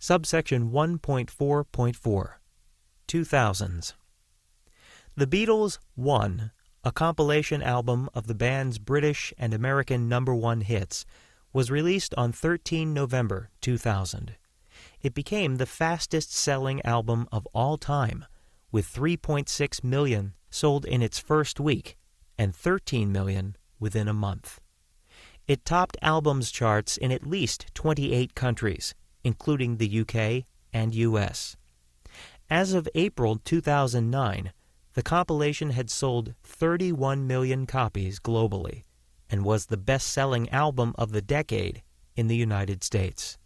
Subsection 1.4.4 2000s. The Beatles 1, a compilation album of the band's British and American #1 hits, was released on 13 November 2000. It became the fastest-selling album of all time, with 3.6 million sold in its first week and 13 million within a month. It topped albums charts in at least 28 countries, including the UK and US. As of April 2009, the compilation had sold 31 million copies globally and was the best-selling album of the decade in the United States.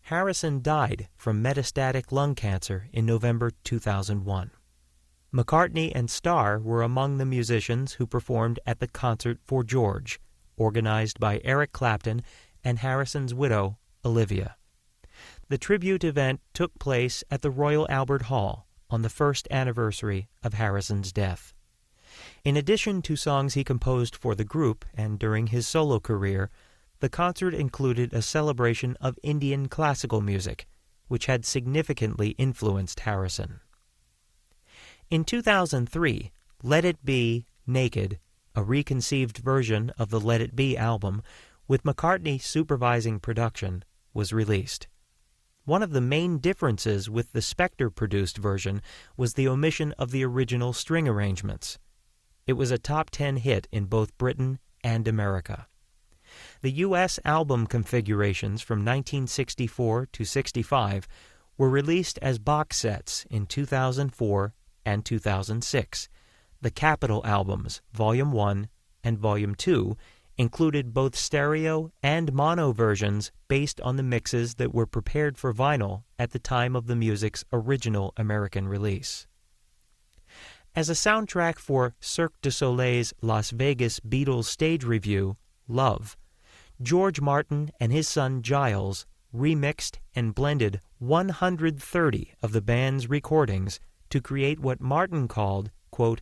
Harrison died from metastatic lung cancer in November 2001. McCartney and Starr were among the musicians who performed at the Concert for George, organized by Eric Clapton and Harrison's widow, Olivia. The tribute event took place at the Royal Albert Hall on the first anniversary of Harrison's death. In addition to songs he composed for the group and during his solo career, the concert included a celebration of Indian classical music, which had significantly influenced Harrison. In 2003, Let It Be, Naked, a reconceived version of the Let It Be album, with McCartney supervising production, was released. One of the main differences with the Spector-produced version was the omission of the original string arrangements. It was a top 10 hit in both Britain and America. The U.S. album configurations from 1964 to 65 were released as box sets in 2004 and 2006. The Capitol albums, Volume 1 and Volume 2, included both stereo and mono versions based on the mixes that were prepared for vinyl at the time of the music's original American release. As a soundtrack for Cirque du Soleil's Las Vegas Beatles stage review, Love, George Martin and his son Giles remixed and blended 130 of the band's recordings to create what Martin called, quote,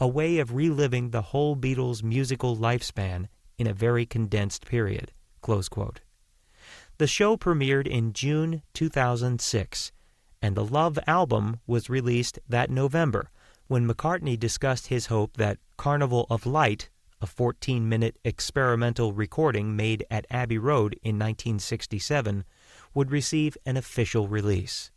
a way of reliving the whole Beatles' musical lifespan in a very condensed period, close quote. The show premiered in June 2006, and the Love album was released that November, when McCartney discussed his hope that Carnival of Light, a 14-minute experimental recording made at Abbey Road in 1967, would receive an official release.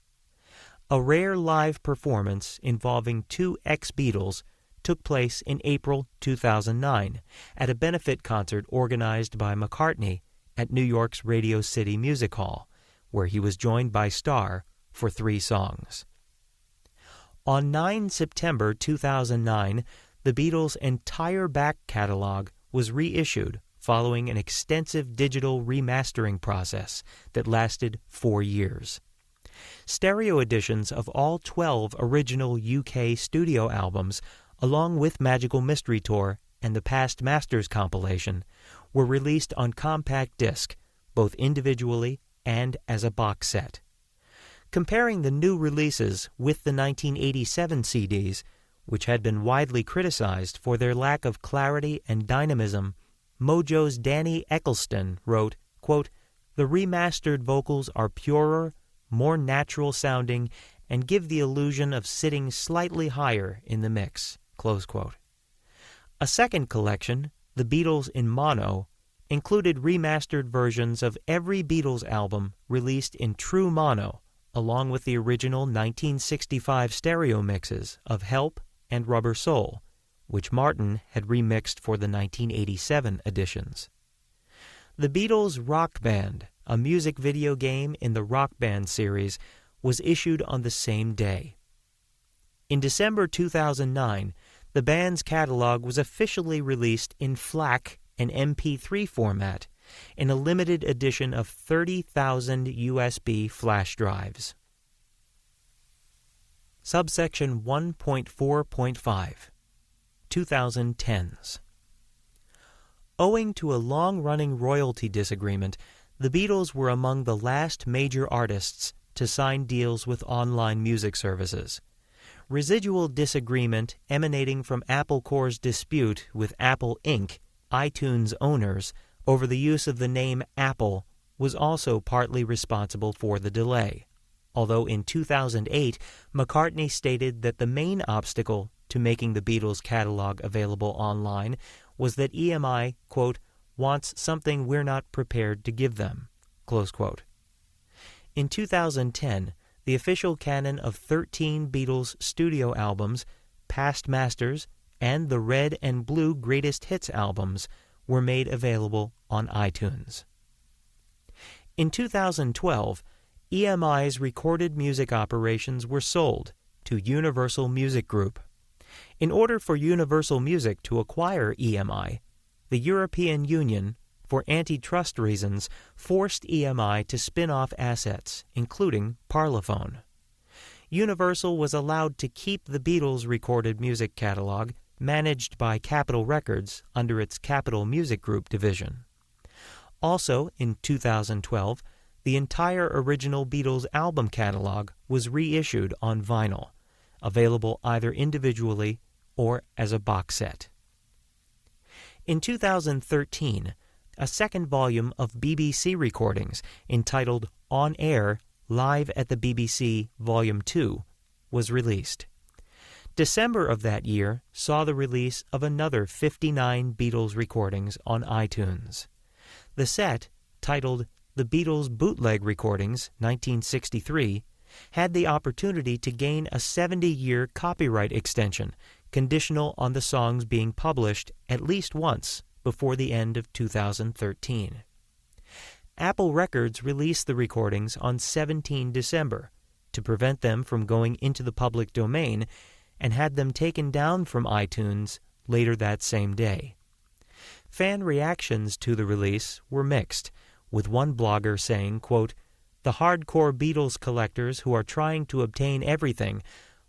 A rare live performance involving two ex-Beatles took place in April 2009 at a benefit concert organized by McCartney at New York's Radio City Music Hall, where he was joined by Starr for 3 songs. On 9 September 2009, the Beatles' entire back catalog was reissued following an extensive digital remastering process that lasted 4 years. Stereo editions of all 12 original UK studio albums, along with Magical Mystery Tour and the Past Masters compilation, were released on compact disc, both individually and as a box set. Comparing the new releases with the 1987 CDs, which had been widely criticized for their lack of clarity and dynamism, Mojo's Danny Eccleston wrote, quote, the remastered vocals are purer, more natural sounding, and give the illusion of sitting slightly higher in the mix, close quote. A second collection, The Beatles in Mono, included remastered versions of every Beatles album released in true mono, along with the original 1965 stereo mixes of Help and Rubber Soul, which Martin had remixed for the 1987 editions. The Beatles Rock Band, a music video game in the Rock Band series, was issued on the same day. In December 2009, the band's catalog was officially released in FLAC and MP3 format in a limited edition of 30,000 USB flash drives. Subsection 1.4.5 2010s. Owing to a long-running royalty disagreement, the Beatles were among the last major artists to sign deals with online music services. Residual disagreement emanating from Apple Corps' dispute with Apple Inc., iTunes owners, over the use of the name Apple was also partly responsible for the delay, although in 2008 McCartney stated that the main obstacle to making the Beatles' catalog available online was that EMI, quote, wants something we're not prepared to give them, close quote. In 2010, the official canon of 13 Beatles studio albums, Past Masters, and the Red and Blue Greatest Hits albums were made available on iTunes. In 2012, EMI's recorded music operations were sold to Universal Music Group. In order for Universal Music to acquire EMI, the European Union, for antitrust reasons, forced EMI to spin off assets, including Parlophone. Universal was allowed to keep the Beatles' recorded music catalog, managed by Capitol Records under its Capitol Music Group division. Also, in 2012, the entire original Beatles album catalog was reissued on vinyl, available either individually or as a box set. In 2013, a second volume of BBC recordings entitled On Air, Live at the BBC Volume 2 was released. December of that year saw the release of another 59 Beatles recordings on iTunes. The set, titled The Beatles Bootleg Recordings, 1963, had the opportunity to gain a 70-year copyright extension, conditional on the songs being published at least once before the end of 2013. Apple Records released the recordings on 17 December to prevent them from going into the public domain and had them taken down from iTunes later that same day. Fan reactions to the release were mixed, with one blogger saying, quote, "The hardcore Beatles collectors who are trying to obtain everything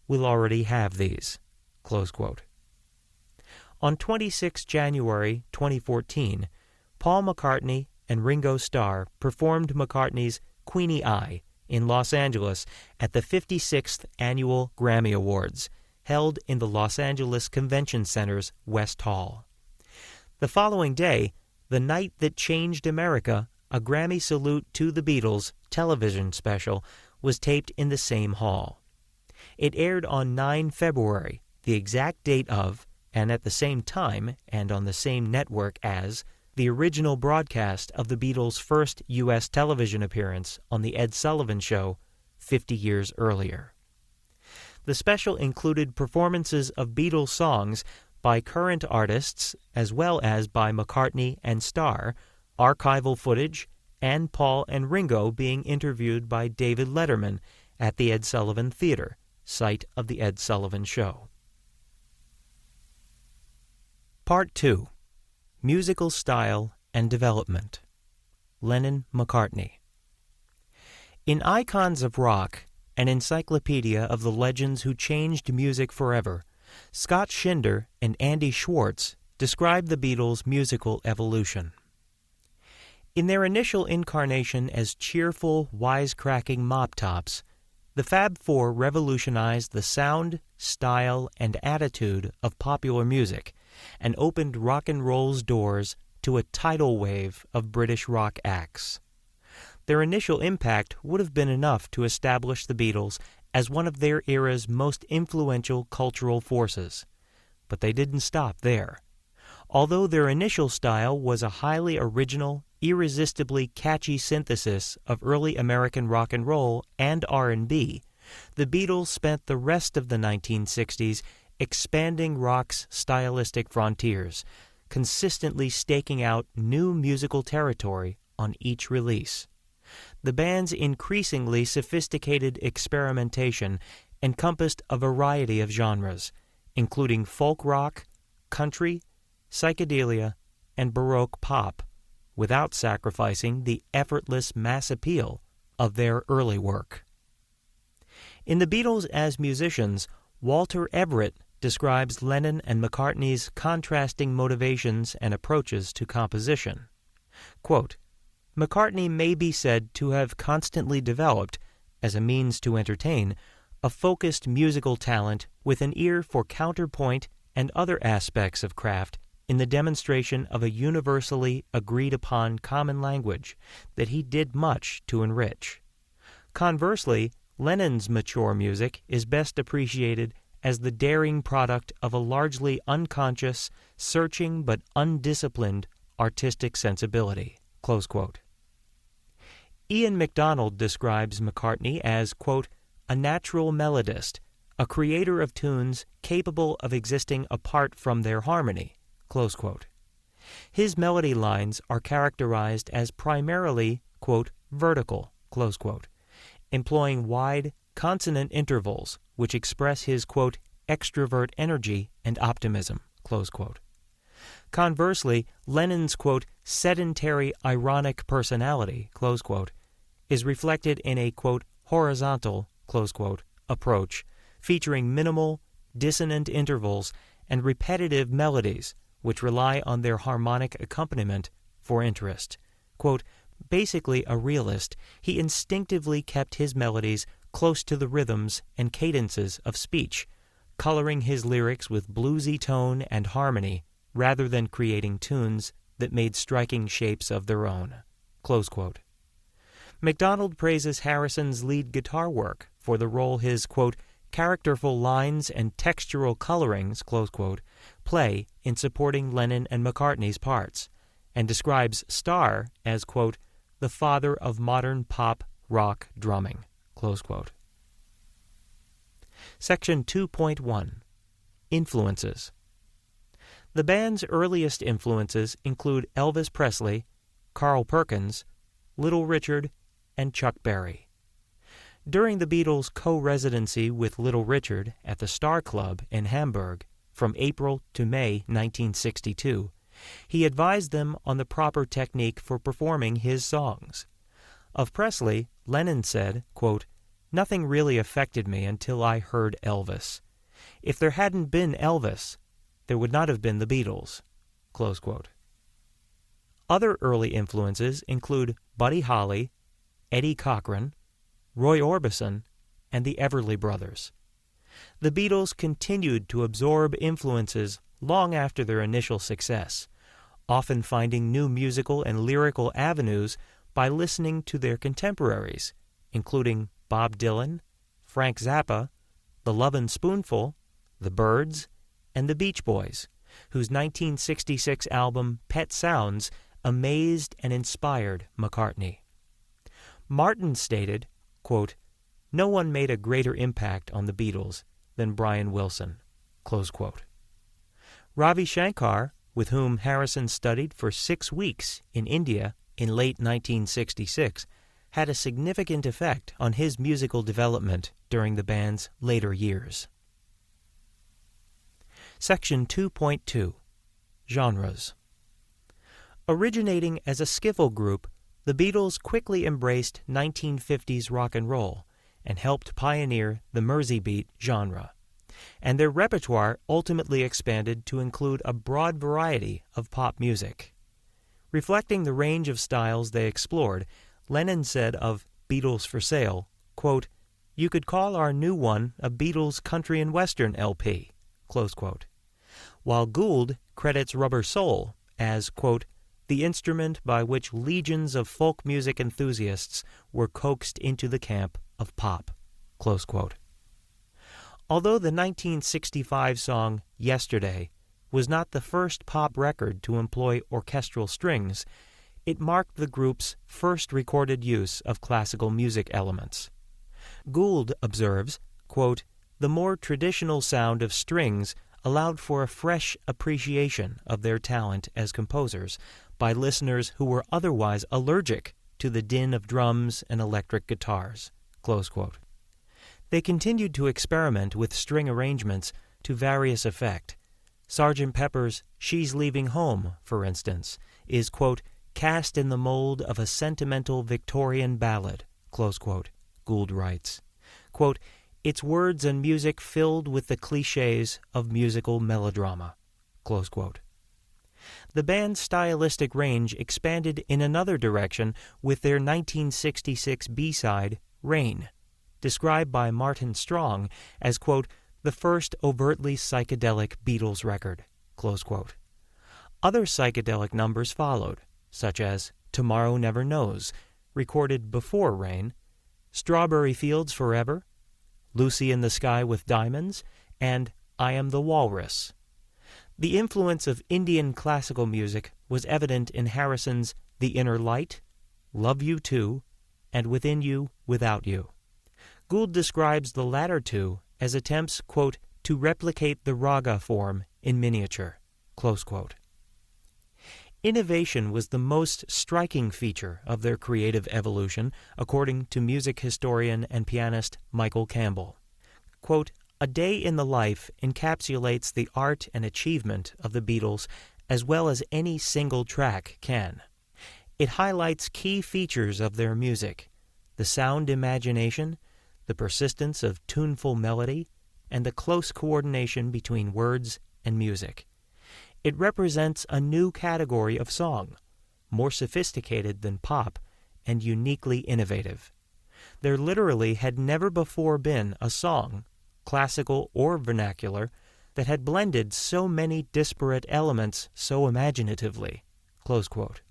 will already have these," close quote. On 26 January 2014, Paul McCartney and Ringo Starr performed McCartney's Queenie Eye in Los Angeles at the 56th Annual Grammy Awards, held in the Los Angeles Convention Center's West Hall. The following day, The Night That Changed America, a Grammy salute to the Beatles television special, was taped in the same hall. It aired on 9 February, the exact date of, and at the same time and on the same network as, the original broadcast of the Beatles' first U.S. television appearance on The Ed Sullivan Show 50 years earlier. The special included performances of Beatles songs by current artists as well as by McCartney and Starr, archival footage, and Paul and Ringo being interviewed by David Letterman at the Ed Sullivan Theater, site of The Ed Sullivan Show. Part 2. Musical Style and Development. Lennon-McCartney. In Icons of Rock, an encyclopedia of the legends who changed music forever, Scott Schinder and Andy Schwartz describe the Beatles' musical evolution. In their initial incarnation as cheerful, wisecracking mop-tops, the Fab Four revolutionized the sound, style, and attitude of popular music and opened rock and roll's doors to a tidal wave of British rock acts. Their initial impact would have been enough to establish the Beatles as one of their era's most influential cultural forces. But they didn't stop there. Although their initial style was a highly original, irresistibly catchy synthesis of early American rock and roll and R&B, the Beatles spent the rest of the 1960s expanding rock's stylistic frontiers, consistently staking out new musical territory on each release. The band's increasingly sophisticated experimentation encompassed a variety of genres, including folk rock, country, psychedelia, and Baroque pop, without sacrificing the effortless mass appeal of their early work. In The Beatles as Musicians, Walter Everett describes Lennon and McCartney's contrasting motivations and approaches to composition. Quote, "McCartney may be said to have constantly developed, as a means to entertain, a focused musical talent with an ear for counterpoint and other aspects of craft in the demonstration of a universally agreed-upon common language that he did much to enrich. Conversely, Lennon's mature music is best appreciated as the daring product of a largely unconscious, searching but undisciplined artistic sensibility." Close quote. Ian MacDonald describes McCartney as, quote, "a natural melodist, a creator of tunes capable of existing apart from their harmony." Close quote. His melody lines are characterized as primarily, quote, "vertical," close quote, employing wide, consonant intervals which express his, quote, "extrovert energy and optimism," close quote. Conversely, Lennon's, quote, "sedentary, ironic personality," close quote, is reflected in a, quote, "horizontal," close quote, approach, featuring minimal, dissonant intervals and repetitive melodies which rely on their harmonic accompaniment for interest. Quote, "Basically a realist, he instinctively kept his melodies close to the rhythms and cadences of speech, coloring his lyrics with bluesy tone and harmony rather than creating tunes that made striking shapes of their own." Close quote. MacDonald praises Harrison's lead guitar work for the role his, quote, "characterful lines and textural colorings," close quote, play in supporting Lennon and McCartney's parts, and describes Starr as, quote, "the father of modern pop rock drumming," close quote. Section 2.1 Influences. The band's earliest influences include Elvis Presley, Carl Perkins, Little Richard, and Chuck Berry. During the Beatles' co-residency with Little Richard at the Star Club in Hamburg from April to May 1962, he advised them on the proper technique for performing his songs. Of Presley, Lennon said, quote, "Nothing really affected me until I heard Elvis. If there hadn't been Elvis, there would not have been the Beatles." Close quote. Other early influences include Buddy Holly, Eddie Cochran, Roy Orbison, and the Everly Brothers. The Beatles continued to absorb influences long after their initial success, often finding new musical and lyrical avenues by listening to their contemporaries, including Bob Dylan, Frank Zappa, The Lovin' Spoonful, The Byrds, and the Beach Boys, whose 1966 album Pet Sounds amazed and inspired McCartney. Martin stated, quote, "No one made a greater impact on the Beatles than Brian Wilson," close quote. Ravi Shankar, with whom Harrison studied for 6 weeks in India in late 1966, had a significant effect on his musical development during the band's later years. Section 2.2 Genres. Originating as a skiffle group, the Beatles quickly embraced 1950s rock and roll and helped pioneer the Mersey beat genre, and their repertoire ultimately expanded to include a broad variety of pop music. Reflecting the range of styles they explored, Lennon said of Beatles for Sale, quote, "You could call our new one a Beatles country and western LP," close quote. While Gould credits Rubber Soul as, quote, "the instrument by which legions of folk music enthusiasts were coaxed into the camp of pop," close quote. Although the 1965 song Yesterday was not the first pop record to employ orchestral strings, it marked the group's first recorded use of classical music elements. Gould observes, quote, "The more traditional sound of strings allowed for a fresh appreciation of their talent as composers by listeners who were otherwise allergic to the din of drums and electric guitars," close quote. They continued to experiment with string arrangements to various effect. Sgt. Pepper's She's Leaving Home, for instance, is, quote, "cast in the mold of a sentimental Victorian ballad," close quote, Gould writes. Quote, "Its words and music filled with the cliches of musical melodrama," close quote. The band's stylistic range expanded in another direction with their 1966 B-side, Rain, described by Martin Strong as, quote, "the first overtly psychedelic Beatles record," close quote. Other psychedelic numbers followed, such as Tomorrow Never Knows, recorded before Rain, Strawberry Fields Forever, Lucy in the Sky with Diamonds, and I Am the Walrus. The influence of Indian classical music was evident in Harrison's The Inner Light, Love You Too, and Within You, Without You. Gould describes the latter two as attempts, quote, to replicate the raga form in miniature, close quote. Innovation was the most striking feature of their creative evolution, according to music historian and pianist Michael Campbell. Quote, a day in the life encapsulates the art and achievement of the Beatles as well as any single track can. It highlights key features of their music, the sound imagination, the persistence of tuneful melody, and the close coordination between words and music. It represents a new category of song, more sophisticated than pop and uniquely innovative. There literally had never before been a song, classical or vernacular, that had blended so many disparate elements so imaginatively, close quote.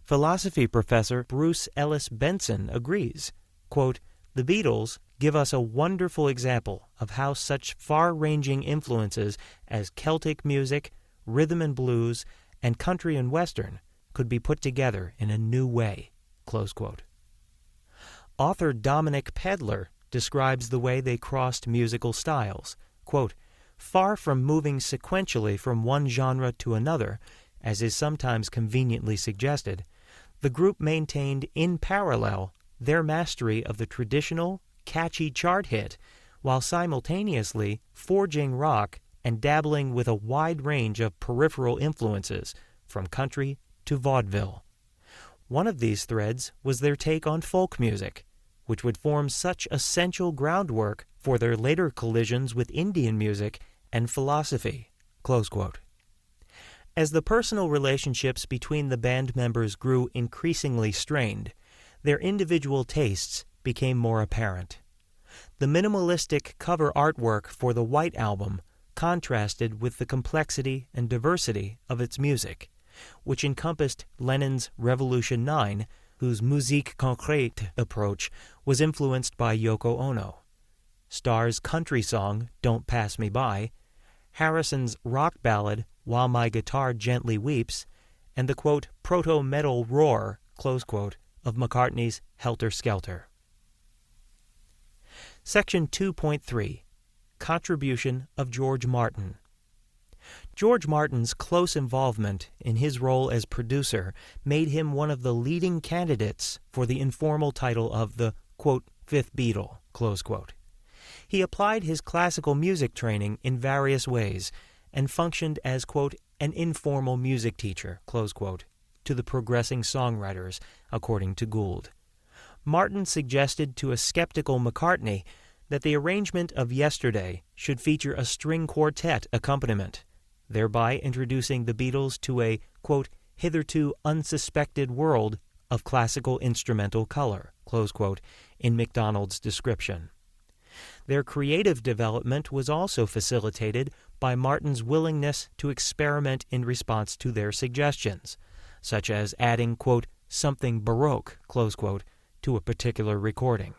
Philosophy professor Bruce Ellis Benson agrees, quote, the Beatles give us a wonderful example of how such far-ranging influences as Celtic music, rhythm and blues, and country and western could be put together in a new way, close quote. Author Dominic Pedler describes the way they crossed musical styles, quote, far from moving sequentially from one genre to another, as is sometimes conveniently suggested, the group maintained in parallel their mastery of the traditional, catchy chart hit, while simultaneously forging rock and dabbling with a wide range of peripheral influences, from country to vaudeville. One of these threads was their take on folk music, which would form such essential groundwork for their later collisions with Indian music and philosophy, close quote. As the personal relationships between the band members grew increasingly strained, their individual tastes became more apparent. The minimalistic cover artwork for the White Album contrasted with the complexity and diversity of its music, which encompassed Lennon's Revolution 9, whose musique concrète approach was influenced by Yoko Ono, Starr's country song Don't Pass Me By, Harrison's rock ballad While My Guitar Gently Weeps, and the, quote, proto-metal roar, close quote, of McCartney's Helter Skelter. Section 2.3. Contribution of George Martin. George Martin's close involvement in his role as producer made him one of the leading candidates for the informal title of the, quote, fifth Beatle, close quote. He applied his classical music training in various ways and functioned as, quote, an informal music teacher, close quote, to the progressing songwriters, according to Gould. Martin suggested to a skeptical McCartney that the arrangement of Yesterday should feature a string quartet accompaniment, thereby introducing the Beatles to a, quote, hitherto unsuspected world of classical instrumental color, close quote, in MacDonald's description. Their creative development was also facilitated by Martin's willingness to experiment in response to their suggestions, such as adding, quote, something Baroque, close quote, to a particular recording.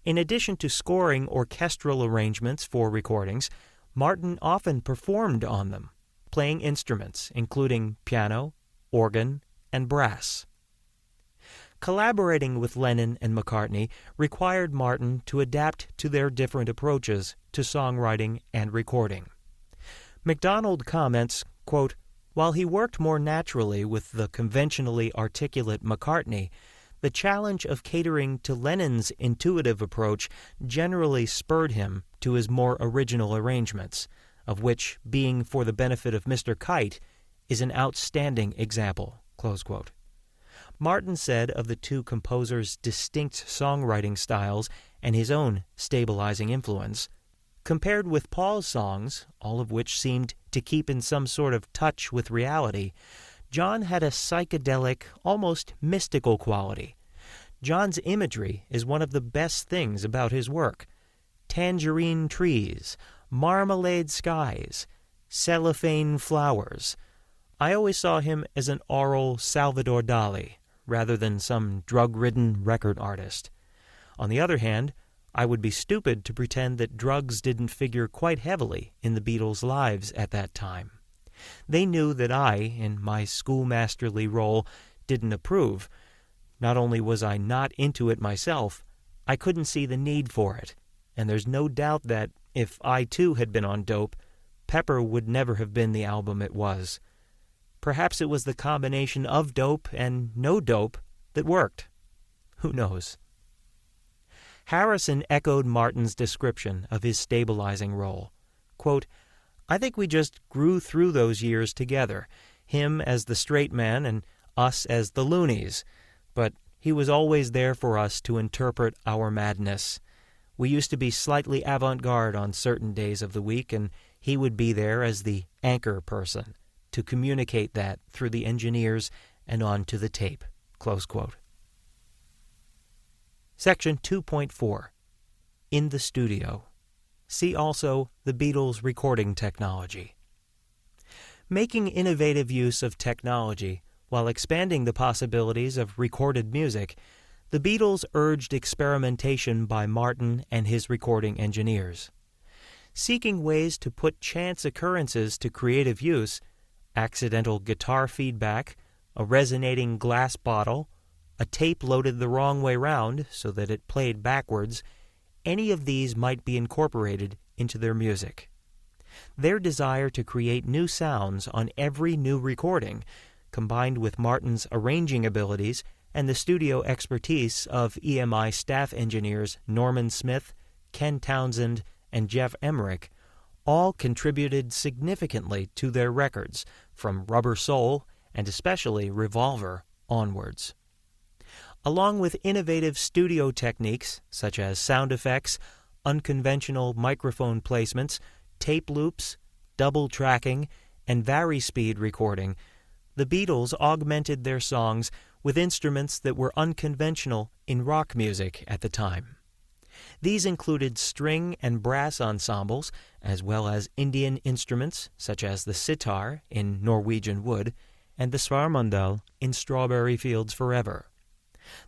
In addition to scoring orchestral arrangements for recordings, Martin often performed on them, playing instruments including piano, organ, and brass. Collaborating with Lennon and McCartney required Martin to adapt to their different approaches to songwriting and recording. MacDonald comments, quote, while he worked more naturally with the conventionally articulate McCartney, the challenge of catering to Lennon's intuitive approach generally spurred him to his more original arrangements, of which Being for the Benefit of Mr. Kite is an outstanding example, close quote. Martin said of the two composers' distinct songwriting styles and his own stabilizing influence, compared with Paul's songs, all of which seemed to keep in some sort of touch with reality, John had a psychedelic, almost mystical quality. John's imagery is one of the best things about his work. Tangerine trees, marmalade skies, cellophane flowers, I always saw him as an oral Salvador Dali, rather than some drug-ridden record artist. On the other hand, I would be stupid to pretend that drugs didn't figure quite heavily in the Beatles' lives at that time. They knew that I, in my schoolmasterly role, didn't approve. Not only was I not into it myself, I couldn't see the need for it, and there's no doubt that, if I too had been on dope, Pepper would never have been the album it was. Perhaps it was the combination of dope and no dope that worked. Who knows? Harrison echoed Martin's description of his stabilizing role. Quote, "I think we just grew through those years together, him as the straight man and us as the loonies, but he was always there for us to interpret our madness. We used to be slightly avant-garde on certain days of the week, and he would be there as the anchor person to communicate that through the engineers and on to the tape." Close quote. Section 2.4. In the Studio. See also the Beatles' recording technology. Making innovative use of technology while expanding the possibilities of recorded music, the Beatles urged experimentation by Martin and his recording engineers. Seeking ways to put chance occurrences to creative use, accidental guitar feedback, a resonating glass bottle, a tape loaded the wrong way round so that it played backwards, any of these might be incorporated into their music. Their desire to create new sounds on every new recording, combined with Martin's arranging abilities and the studio expertise of EMI staff engineers Norman Smith, Ken Townsend, and Jeff Emmerich, all contributed significantly to their records, from Rubber Soul, and especially Revolver, onwards. Along with innovative studio techniques such as sound effects, unconventional microphone placements, tape loops, double tracking, and vari-speed recording, the Beatles augmented their songs with instruments that were unconventional in rock music at the time. These included string and brass ensembles, as well as Indian instruments such as the sitar in Norwegian Wood and the svarmandal in Strawberry Fields Forever.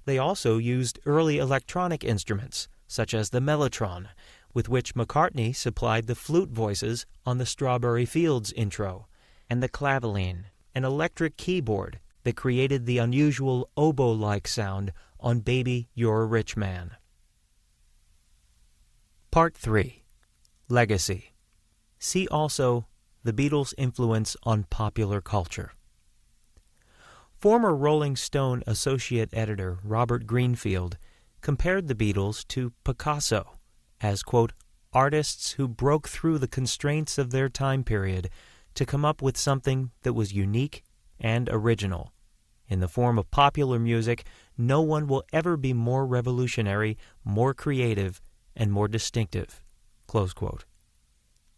They also used early electronic instruments, such as the mellotron, with which McCartney supplied the flute voices on the Strawberry Fields intro, and the claveline, an electric keyboard that created the unusual oboe-like sound on Baby, You're a Rich Man. Part 3. Legacy. See also the Beatles' influence on popular culture. Former Rolling Stone associate editor Robert Greenfield compared the Beatles to Picasso as, quote, artists who broke through the constraints of their time period to come up with something that was unique and original. In the form of popular music, no one will ever be more revolutionary, more creative, and more distinctive. Close quote.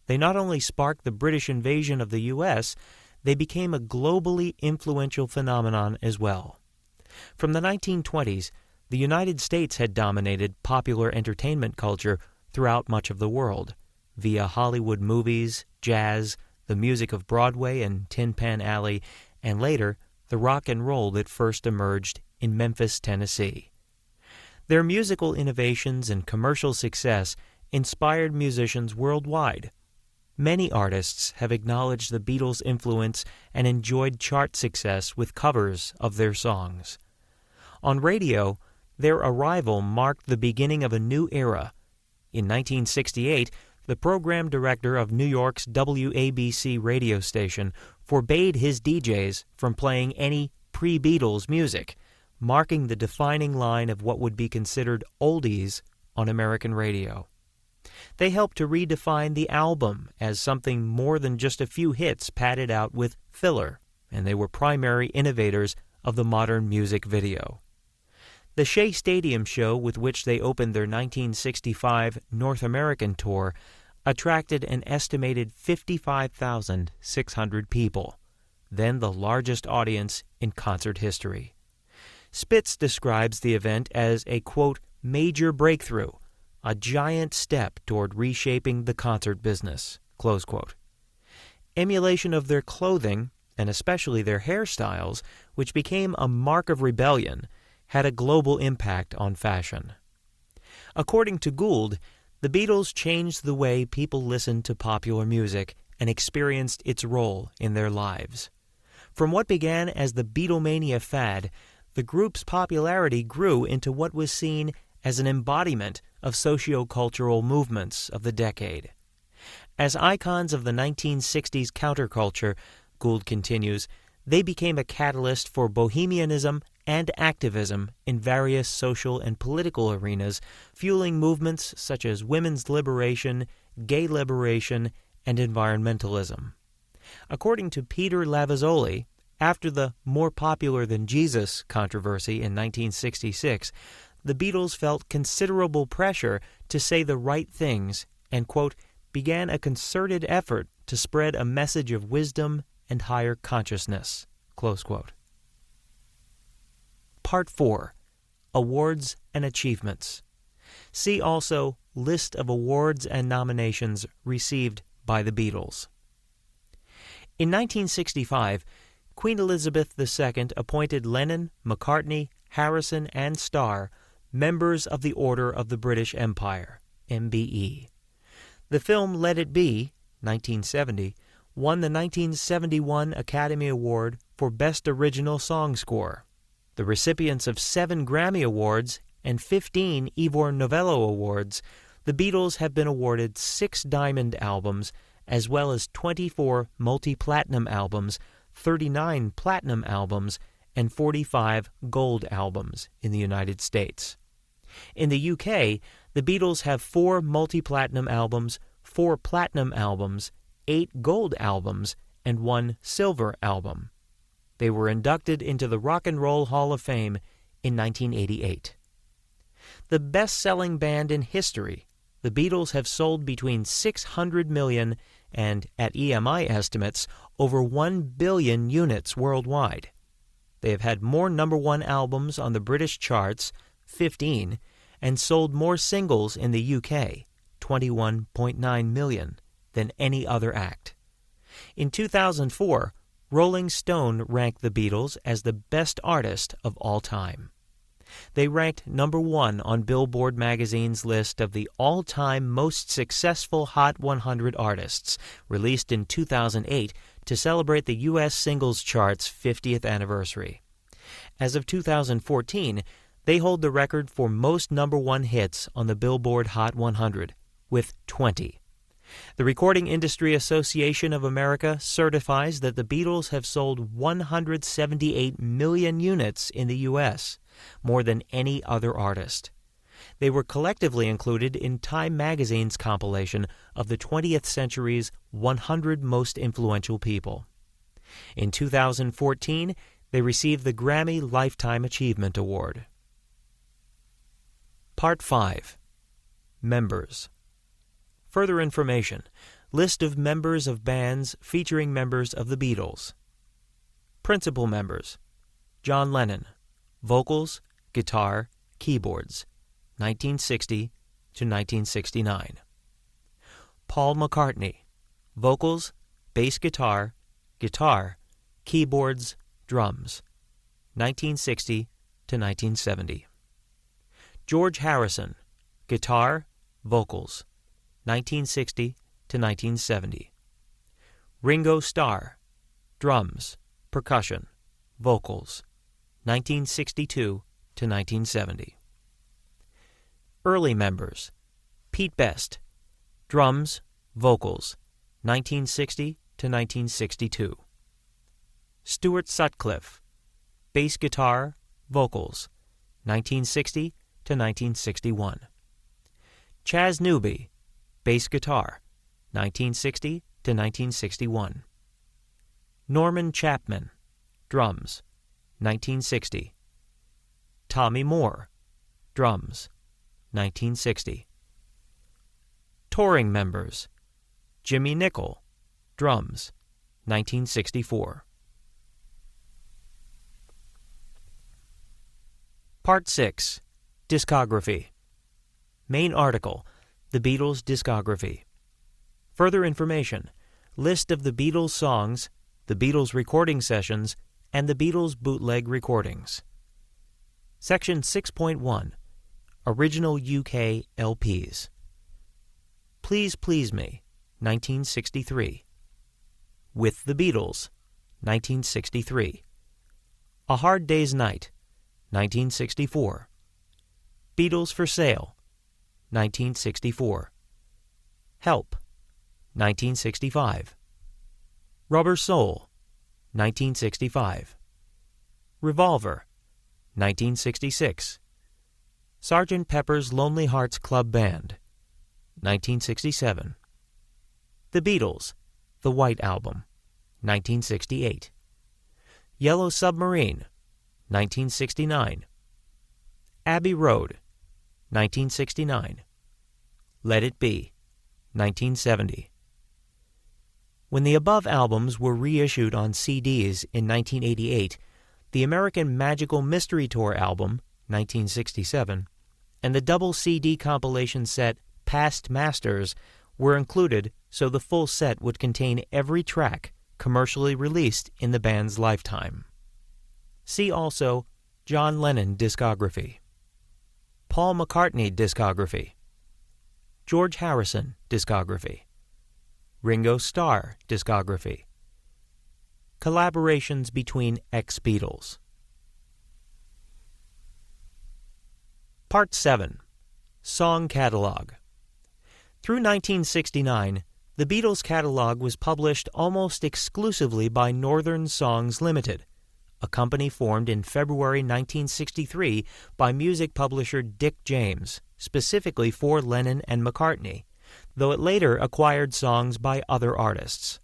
They not only sparked the British invasion of the U.S., they became a globally influential phenomenon as well. From the 1920s, the United States had dominated popular entertainment culture throughout much of the world, via Hollywood movies, jazz, the music of Broadway and Tin Pan Alley, and later, the rock and roll that first emerged in Memphis, Tennessee. Their musical innovations and commercial success inspired musicians worldwide. Many artists have acknowledged the Beatles' influence and enjoyed chart success with covers of their songs. On radio, their arrival marked the beginning of a new era. In 1968, the program director of New York's WABC radio station forbade his DJs from playing any pre-Beatles music, marking the defining line of what would be considered oldies on American radio. They helped to redefine the album as something more than just a few hits padded out with filler, and they were primary innovators of the modern music video. The Shea Stadium show with which they opened their 1965 North American tour attracted an estimated 55,600 people, then the largest audience in concert history. Spitz describes the event as a, quote, major breakthrough, a giant step toward reshaping the concert business, close quote. Emulation of their clothing and especially their hairstyles, which became a mark of rebellion, had a global impact on fashion. According to Gould, the Beatles changed the way people listened to popular music and experienced its role in their lives. From what began as the Beatlemania fad, the group's popularity grew into what was seen as an embodiment of socio-cultural movements of the decade. As icons of the 1960s counterculture, Gould continues, they became a catalyst for bohemianism and activism in various social and political arenas, fueling movements such as women's liberation, gay liberation, and environmentalism. According to Peter Lavazzoli, after the More Popular Than Jesus controversy in 1966, the Beatles felt considerable pressure to say the right things and, quote, began a concerted effort to spread a message of wisdom and higher consciousness, close quote. Part 4. Awards and Achievements. See also List of awards and nominations received by the Beatles. In 1965, Queen Elizabeth II appointed Lennon, McCartney, Harrison, and Starr members of the Order of the British Empire, MBE. The film Let It Be, 1970, won the 1971 Academy Award for Best Original Song Score. The recipients of 7 Grammy Awards and 15 Ivor Novello Awards, the Beatles have been awarded 6 Diamond albums, as well as 24 multi-platinum albums, 39 platinum albums, and 45 gold albums in the United States. In the UK, the Beatles have 4 multi-platinum albums, 4 platinum albums, 8 gold albums, and 1 silver album. They were inducted into the Rock and Roll Hall of Fame in 1988. The best-selling band in history, the Beatles have sold between 600 million and, at EMI estimates, over 1 billion units worldwide. They have had more number 1 albums on the British charts, 15, and sold more singles in the UK, 21.9 million, than any other act. In 2004, Rolling Stone ranked the Beatles as the best artist of all time. They ranked number 1 on Billboard magazine's list of the all-time most successful Hot 100 artists, released in 2008 to celebrate the U.S. singles chart's 50th anniversary. As of 2014, they hold the record for most number 1 hits on the Billboard Hot 100, with 20. The Recording Industry Association of America certifies that the Beatles have sold 178 million units in the U.S., more than any other artist. They were collectively included in Time magazine's compilation of the 20th century's 100 most influential people. In 2014, they received the Grammy Lifetime Achievement Award. Part 5. Members. Further information. List of members of bands featuring members of the Beatles. Principal members. John Lennon. Vocals, guitar, keyboards. 1960 to 1969. Paul McCartney. Vocals, bass guitar, guitar, keyboards, drums. 1960 to 1970. George Harrison. Guitar, vocals. 1960 to 1970. Ringo Starr. Drums, percussion, vocals. 1962 to 1970. Early members. Pete Best. Drums, vocals. 1960 to 1962. Stuart Sutcliffe. Bass guitar, vocals. 1960 to 1961. Chas Newby. Bass guitar, 1960 to 1961. Norman Chapman. Drums, 1960. Tommy Moore. Drums, 1960. Touring members. Jimmy Nicol. Drums, 1964. Part 6. Discography. Main article. The Beatles' discography. Further information. List of the Beatles songs, the Beatles recording sessions, and the Beatles bootleg recordings. Section 6.1, Original UK LPs. Please Please Me, 1963. With the Beatles, 1963. A Hard Day's Night, 1964. Beatles for Sale, 1964. Help, 1965. Rubber Soul, 1965. Revolver, 1966. Sgt. Pepper's Lonely Hearts Club Band, 1967. The Beatles, The White Album, 1968. Yellow Submarine, 1969. Abbey Road, 1969. Let It Be, 1970. When the above albums were reissued on CDs in 1988, the American Magical Mystery Tour album, 1967, and the double CD compilation set Past Masters were included so the full set would contain every track commercially released in the band's lifetime. See also John Lennon discography, Paul McCartney discography, George Harrison discography, Ringo Starr discography, collaborations between ex-Beatles. Part 7. Song Catalog. Through 1969, the Beatles catalog was published almost exclusively by Northern Songs Limited, a company formed in February 1963 by music publisher Dick James, specifically for Lennon and McCartney, though it later acquired songs by other artists.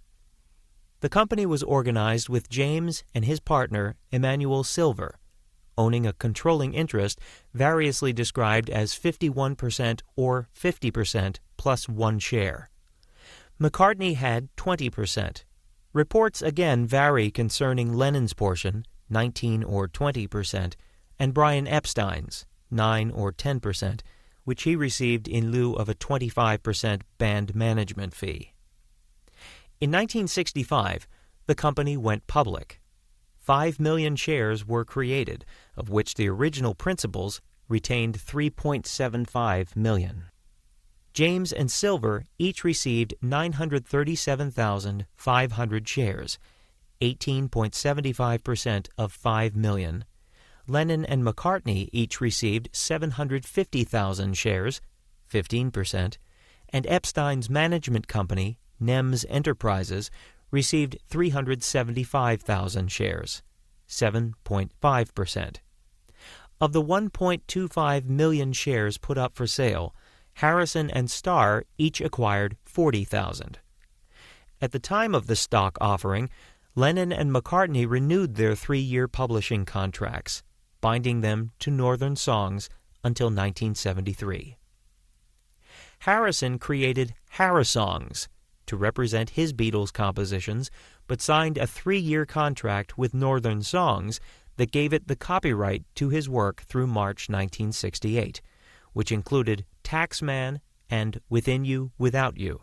The company was organized with James and his partner, Emmanuel Silver, owning a controlling interest variously described as 51% or 50% plus one share. McCartney had 20%. Reports again vary concerning Lennon's portion, 19 or 20%, and Brian Epstein's, 9 or 10%, which he received in lieu of a 25% band management fee. In 1965, the company went public. 5 million shares were created, of which the original principals retained 3.75 million. James and Silver each received 937,500 shares, 18.75% of 5 million. Lennon and McCartney each received 750,000 shares, 15%, and Epstein's management company, NEMS Enterprises, received 375,000 shares, 7.5%. Of the 1.25 million shares put up for sale, Harrison and Starr each acquired 40,000. At the time of the stock offering, Lennon and McCartney renewed their 3-year publishing contracts, binding them to Northern Songs until 1973. Harrison created Harrisongs to represent his Beatles compositions, but signed a 3-year contract with Northern Songs that gave it the copyright to his work through March 1968, which included Taxman and Within You, Without You.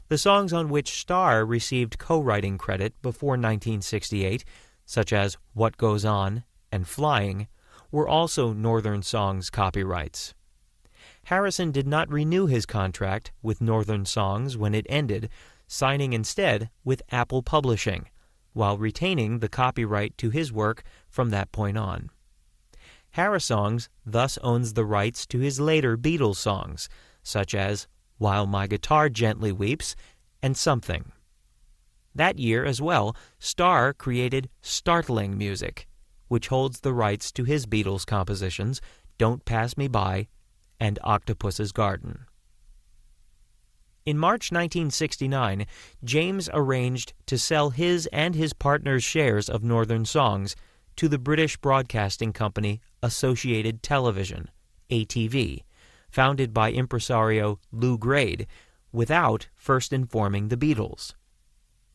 The songs on which Starr received co-writing credit before 1968, such as What Goes On and Flying, were also Northern Songs copyrights. Harrison did not renew his contract with Northern Songs when it ended, signing instead with Apple Publishing, while retaining the copyright to his work from that point on. Harrisongs thus owns the rights to his later Beatles songs, such as While My Guitar Gently Weeps and Something. That year as well, Starr created Startling Music, which holds the rights to his Beatles compositions Don't Pass Me By and Octopus's Garden. In March 1969, James arranged to sell his and his partner's shares of Northern Songs to the British broadcasting company Associated Television, ATV, founded by impresario Lou Grade, without first informing the Beatles.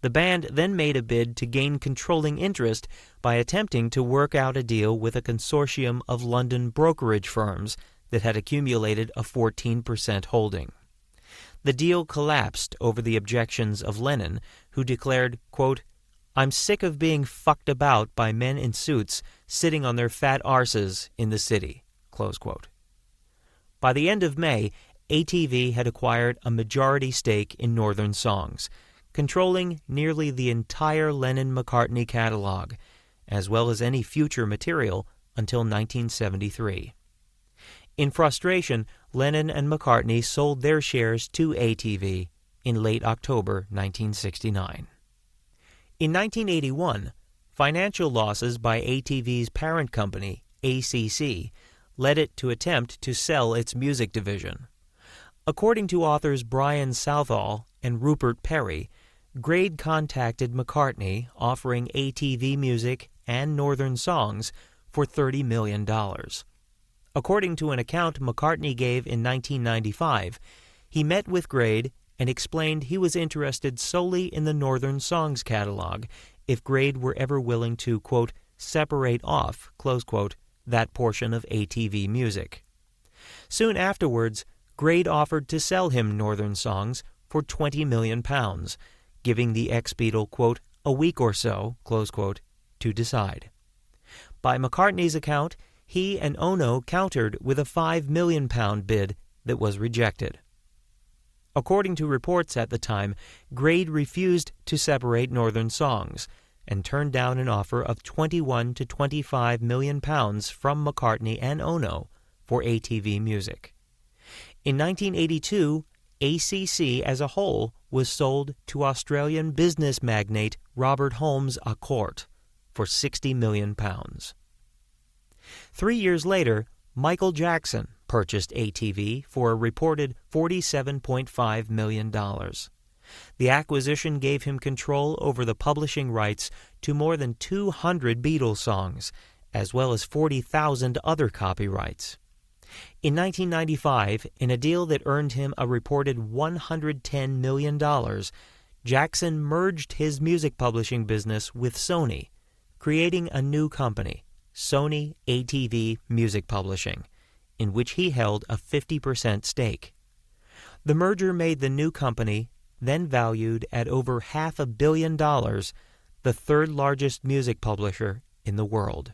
The band then made a bid to gain controlling interest by attempting to work out a deal with a consortium of London brokerage firms that had accumulated a 14% holding. The deal collapsed over the objections of Lennon, who declared, quote, I'm sick of being fucked about by men in suits sitting on their fat arses in the city." Close quote. By the end of May, ATV had acquired a majority stake in Northern Songs, controlling nearly the entire Lennon-McCartney catalog, as well as any future material until 1973. In frustration, Lennon and McCartney sold their shares to ATV in late October 1969. In 1981, financial losses by ATV's parent company, ACC, led it to attempt to sell its music division. According to authors Brian Southall and Rupert Perry, Grade contacted McCartney offering ATV Music and Northern Songs for $30 million. According to an account McCartney gave in 1995, he met with Grade and explained he was interested solely in the Northern Songs catalog if Grade were ever willing to, quote, separate off, close quote, that portion of ATV Music. Soon afterwards, Grade offered to sell him Northern Songs for £20 million, giving the ex-Beatle, quote, a week or so, close quote, to decide. By McCartney's account, he and Ono countered with a £5 million bid that was rejected. According to reports at the time, Grade refused to separate Northern Songs and turned down an offer of £21 to £25 million from McCartney and Ono for ATV Music. In 1982, ACC as a whole was sold to Australian business magnate Robert Holmes à Court for £60 million. 3 years later, Michael Jackson purchased ATV for a reported $47.5 million. The acquisition gave him control over the publishing rights to more than 200 Beatles songs, as well as 40,000 other copyrights. In 1995, in a deal that earned him a reported $110 million, Jackson merged his music publishing business with Sony, creating a new company, Sony ATV Music Publishing, in which he held a 50% stake. The merger made the new company, then valued at over $500 million, the third largest music publisher in the world.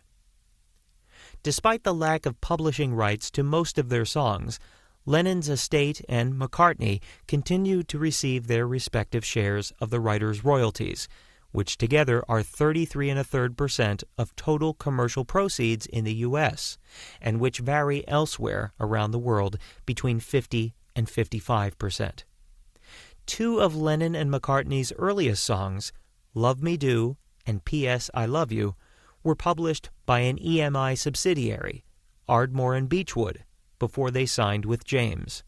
Despite the lack of publishing rights to most of their songs, Lennon's estate and McCartney continued to receive their respective shares of the writer's royalties, which together are 33.33% of total commercial proceeds in the U.S., and which vary elsewhere around the world between 50 and 55%. Two of Lennon and McCartney's earliest songs, Love Me Do and P.S. I Love You, were published by an EMI subsidiary, Ardmore and Beechwood, before they signed with James.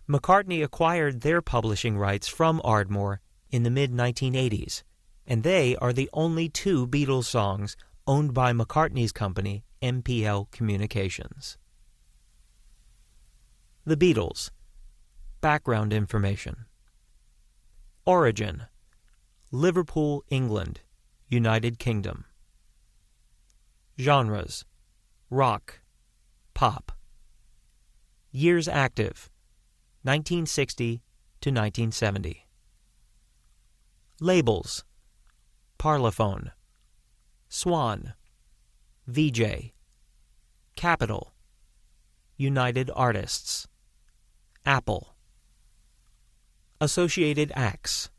McCartney acquired their publishing rights from Ardmore in the mid-1980s, and they are the only two Beatles songs owned by McCartney's company, MPL Communications. The Beatles. Background information. Origin: Liverpool, England, United Kingdom. Genres: rock, pop. Years active: 1960 to 1970. Labels: Parlophone, Swan, VJ, Capitol, United Artists, Apple. Associated acts: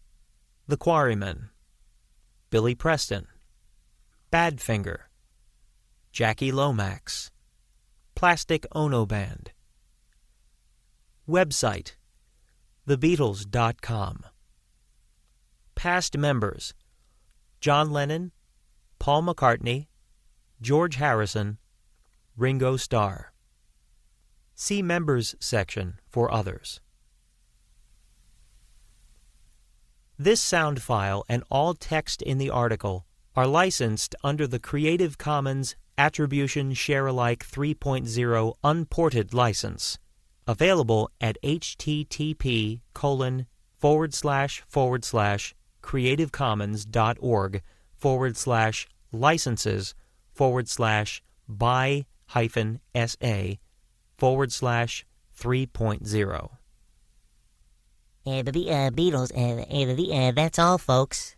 The Quarrymen, Billy Preston, Badfinger, Jackie Lomax, Plastic Ono Band. Website: thebeatles.com. Past members: John Lennon, Paul McCartney, George Harrison, Ringo Starr. See Members section for others. This sound file and all text in the article are licensed under the Creative Commons Attribution Share-alike 3.0 Unported license, available at http://licenses/by-sa/3.0. The Beatles, that's all, folks.